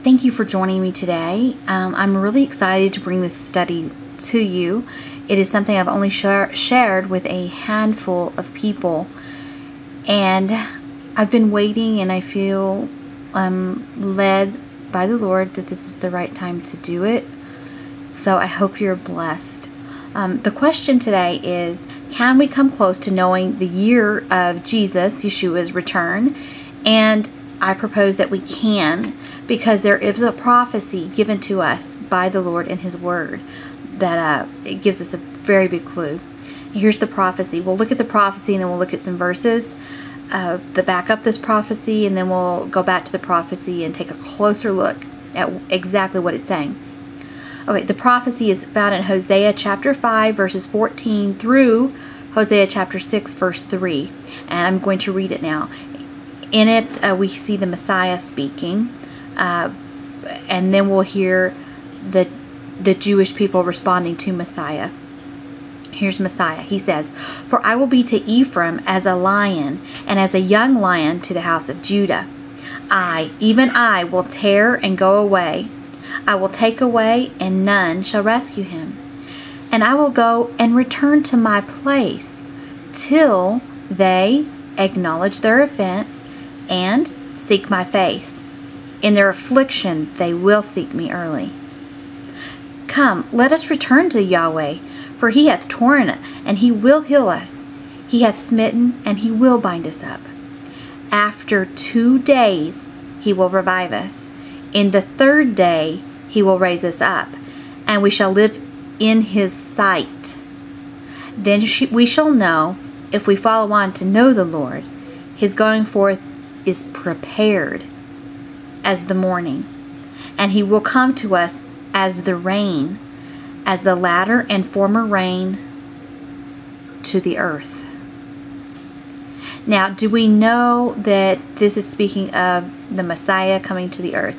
Thank you for joining me today. I'm really excited to bring this study to you. It is something I've only shared with a handful of people, and I've been waiting, and I feel led by the Lord that this is the right time to do it. So I hope you're blessed. The question today is, can we come close to knowing the year of Jesus, Yeshua's return? And I propose that we can, because there is a prophecy given to us by the Lord in His Word that it gives us a very big clue. Here's the prophecy. We'll look at the prophecy and then we'll look at some verses that back up this prophecy, and then we'll go back to the prophecy and take a closer look at exactly what it's saying. Okay, the prophecy is found in Hosea chapter 5 verses 14 through Hosea chapter 6 verse 3, and I'm going to read it now. In it we see the Messiah speaking, and then we'll hear the Jewish people responding to Messiah. Here's Messiah. He says, "For I will be to Ephraim as a lion, and as a young lion to the house of Judah. I, even I, will tear and go away. I will take away, and none shall rescue him. And I will go and return to my place, till they acknowledge their offense and seek my face. In their affliction they will seek me early. Come, let us return to Yahweh, for He hath torn and He will heal us. He hath smitten, and He will bind us up. After 2 days He will revive us. In the 3rd day He will raise us up, and we shall live in His sight. Then we shall know, if we follow on to know the Lord. His going forth is prepared as the morning, and He will come to us as the rain, as the latter and former rain to the earth." Now, do we know that this is speaking of the Messiah coming to the earth?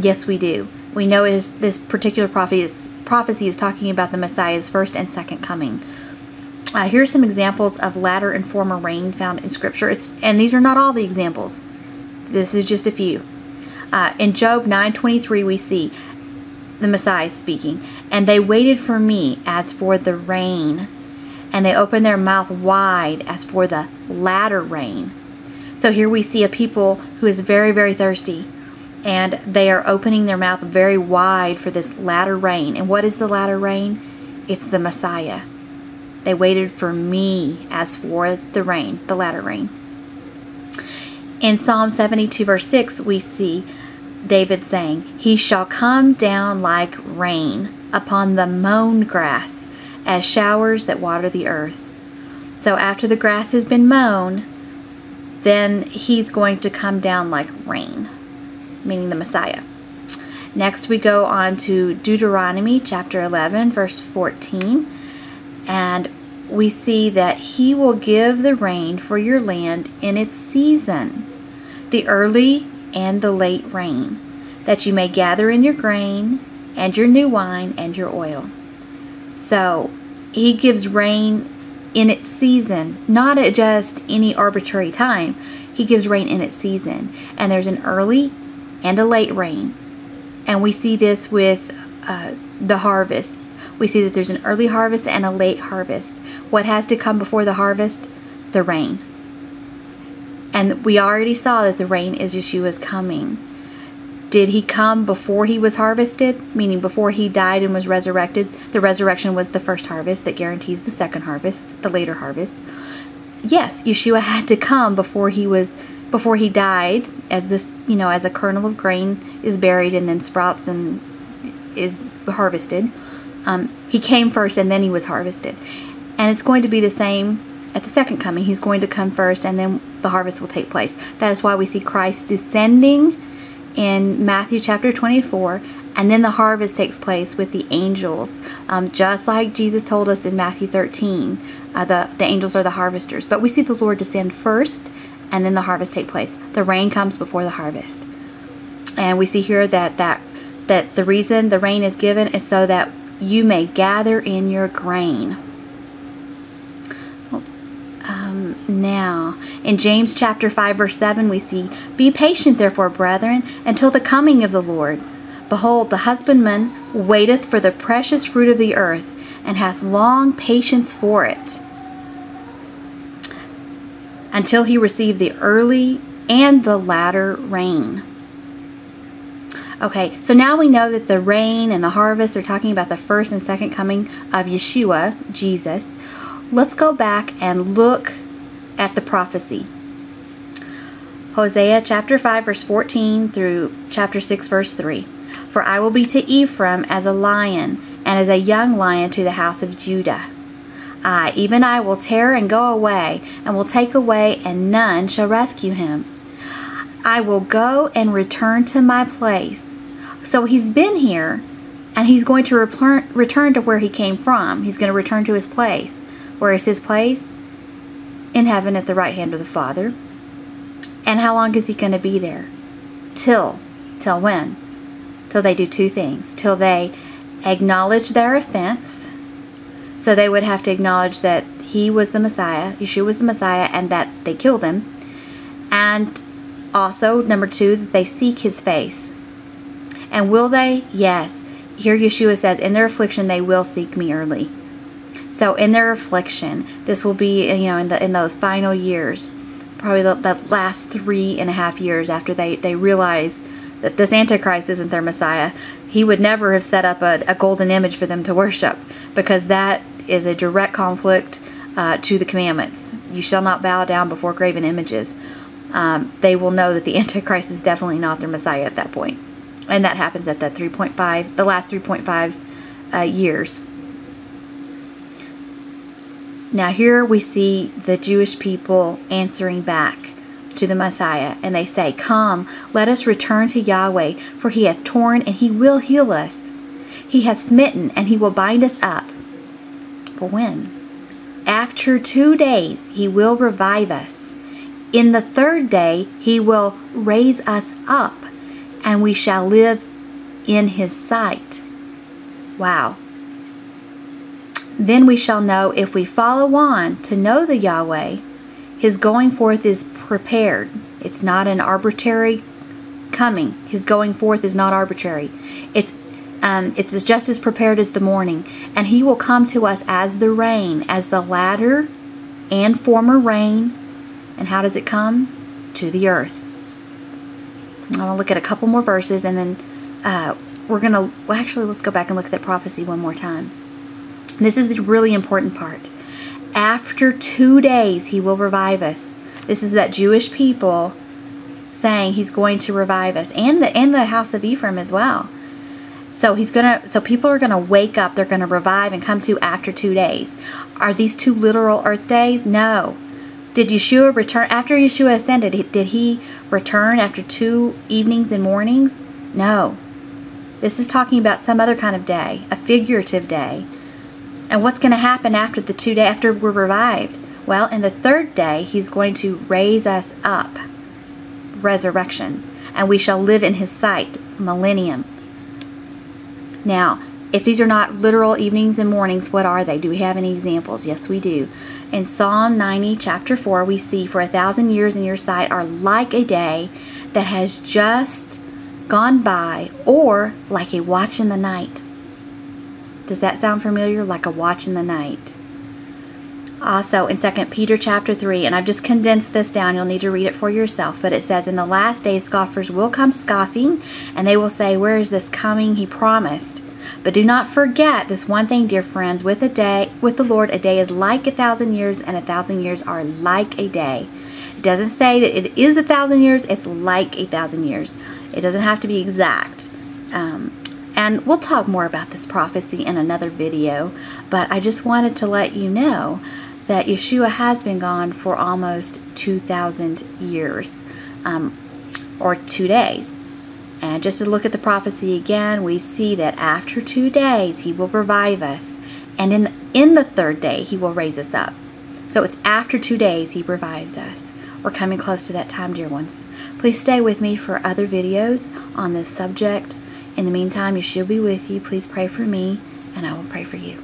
Yes, we do. We know it is, this particular prophecy is talking about the Messiah's first and second coming. Here's some examples of latter and former rain found in Scripture. And these are not all the examples. This is just a few. In Job 9:23, we see the Messiah speaking. "And they waited for me as for the rain, and they opened their mouth wide as for the latter rain." So here we see a people who is very, very thirsty, and they are opening their mouth very wide for this latter rain. And what is the latter rain? It's the Messiah. They waited for me as for the rain, the latter rain. In Psalm 72 verse 6, we see David saying, "He shall come down like rain upon the mown grass, as showers that water the earth." So after the grass has been mown, then He's going to come down like rain, meaning the Messiah. Next we go on to Deuteronomy chapter 11 verse 14, and we see that He will give the rain for your land in its season, the early and the late rain, that you may gather in your grain and your new wine and your oil. So He gives rain in its season, not at just any arbitrary time. He gives rain in its season, and there's an early and a late rain. And we see this with the harvest. We see that there's an early harvest and a late harvest. What has to come before the harvest? The rain. And we already saw that the rain is Yeshua's coming. Did He come before He was harvested? Meaning before He died and was resurrected? The resurrection was the first harvest that guarantees the second harvest, the later harvest. Yes, Yeshua had to come before He died, as this, as a kernel of grain is buried and then sprouts and is harvested. He came first and then He was harvested. And it's going to be the same at the second coming. He's going to come first, and then the harvest will take place. That is why we see Christ descending in Matthew chapter 24, and then the harvest takes place with the angels. Just like Jesus told us in Matthew 13, the angels are the harvesters. But we see the Lord descend first, and then the harvest take place. The rain comes before the harvest. And we see here that the reason the rain is given is so that you may gather in your grain. now. In James chapter 5 verse 7 we see, "Be patient therefore, brethren, until the coming of the Lord. Behold, the husbandman waiteth for the precious fruit of the earth, and hath long patience for it, until he receive the early and the latter rain." Okay, so now we know that the rain and the harvest are talking about the first and second coming of Yeshua, Jesus. Let's go back and look at the prophecy. Hosea chapter 5 verse 14 through chapter 6 verse 3. "For I will be to Ephraim as a lion, and as a young lion to the house of Judah. I, even I, will tear and go away, and will take away, and none shall rescue him. I will go and return to my place." So he's been here, and he's going to return to where he came from. He's going to return to his place. Where is his place? In heaven at the right hand of the Father. And how long is he going to be there? Till when? Till they do two things. Till they acknowledge their offense. So they would have to acknowledge that he was the Messiah, Yeshua was the Messiah, and that they killed him. And also, number 2, that they seek his face. And will they? Yes. Here Yeshua says, in their affliction they will seek me early. So in their affliction, this will be, in those final years, probably the last 3.5 years after they realize that this Antichrist isn't their Messiah. He would never have set up a golden image for them to worship, because that is a direct conflict to the commandments. You shall not bow down before graven images. They will know that the Antichrist is definitely not their Messiah at that point. And that happens at the last 3.5 years. Now here we see the Jewish people answering back to the Messiah, and they say, "Come, let us return to Yahweh, for he hath torn and he will heal us. He hath smitten and he will bind us up." But when? "After 2 days he will revive us. In the 3rd day he will raise us up, and we shall live in his sight." Wow. "Then we shall know if we follow on to know the Yahweh. His going forth is prepared." It's not an arbitrary coming. His going forth is not arbitrary. It's just as prepared as the morning. "And he will come to us as the rain, as the latter and former rain." And how does it come? To the earth. I'm going to look at a couple more verses, and then let's go back and look at that prophecy one more time. This is the really important part. After 2 days he will revive us. This is that Jewish people saying he's going to revive us, and the house of Ephraim as well. So people are gonna wake up, they're gonna revive and come to after 2 days. Are these 2 literal earth days? No. Did Yeshua return after Yeshua ascended? Did he return after 2 evenings and mornings? No. This is talking about some other kind of day, a figurative day. And what's going to happen after the 2 days, after we're revived? Well, in the 3rd day, he's going to raise us up. Resurrection. And we shall live in his sight. Millennium. Now, if these are not literal evenings and mornings, what are they? Do we have any examples? Yes, we do. In Psalm 90, chapter 4, we see, "For 1,000 years in your sight are like a day that has just gone by, or like a watch in the night." Does that sound familiar? Like a watch in the night. Also in 2 Peter chapter 3, and I've just condensed this down, you'll need to read it for yourself, but it says, "In the last days scoffers will come scoffing, and they will say, 'Where is this coming he promised?' But do not forget this one thing, dear friends, with the Lord a day is like 1,000 years, and 1,000 years are like a day." It doesn't say that it is 1,000 years, it's like 1,000 years. It doesn't have to be exact. And we'll talk more about this prophecy in another video, but I just wanted to let you know that Yeshua has been gone for almost 2,000 years, or 2 days. And just to look at the prophecy again, we see that after 2 days he will revive us, and in the 3rd day he will raise us up. So it's after 2 days he revives us. We're coming close to that time, dear ones. Please stay with me for other videos on this subject. In the meantime, Yeshua be with you. Please pray for me, and I will pray for you.